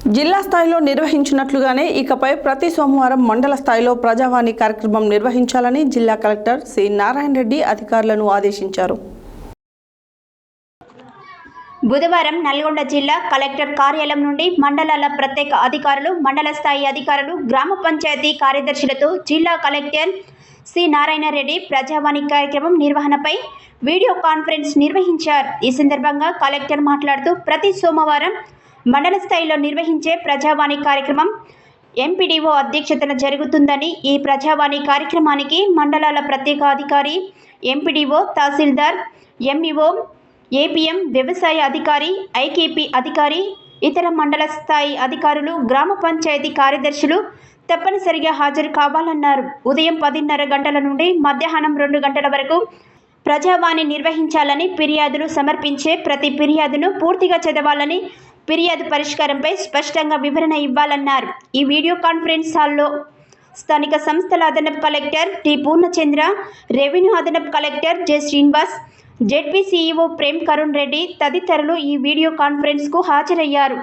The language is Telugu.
జిల్లా స్థాయిలో నిర్వహించినట్లుగానే ఇకపై ప్రతి సోమవారం మండల స్థాయిలో ప్రజావాణి కార్యక్రమం నిర్వహించాలని జిల్లా కలెక్టర్ సి నారాయణ రెడ్డి అధికారులను ఆదేశించారు. బుధవారం నల్గొండ జిల్లా కలెక్టర్ కార్యాలయం నుండి మండలాల ప్రత్యేక అధికారులు, మండల స్థాయి అధికారులు, గ్రామ పంచాయతీ కార్యదర్శులతో జిల్లా కలెక్టర్ సి నారాయణ రెడ్డి ప్రజావాణి కార్యక్రమం నిర్వహణపై వీడియో కాన్ఫరెన్స్ నిర్వహించారు. ఈ సందర్భంగా కలెక్టర్ మాట్లాడుతూ ప్రతి సోమవారం మండల స్థాయిలో నిర్వహించే ప్రజావాణి కార్యక్రమం ఎంపీడీఓ అధ్యక్షతన జరుగుతుందని, ఈ ప్రజావాణి కార్యక్రమానికి మండలాల ప్రత్యేక అధికారి, ఎంపీడీఓ, తహసీల్దార్, ఎంఈఓ, ఏపీఎం, వ్యవసాయ అధికారి, ఐకేపీ అధికారి, ఇతర మండల స్థాయి అధికారులు, గ్రామ పంచాయతీ కార్యదర్శులు తప్పనిసరిగా హాజరు కావాలన్నారు. ఉదయం 10:30 గంటల నుండి మధ్యాహ్నం 2 గంటల వరకు ప్రజావాణి నిర్వహించాలని, ఫిర్యాదులు సమర్పించే ప్రతి ఫిర్యాదును పూర్తిగా చదవాలని, ఫిర్యాదు పరిష్కారంపై స్పష్టంగా వివరణ ఇవ్వాలన్నారు. ఈ వీడియో కాన్ఫరెన్స్ హాల్లో స్థానిక సంస్థల అదనపు కలెక్టర్ టి పూర్ణచంద్ర, రెవెన్యూ అదనపు collector J Srinivas, ZP CEO Prem Karun Reddy తదితరులు ఈ వీడియో కాన్ఫరెన్స్కు హాజరయ్యారు.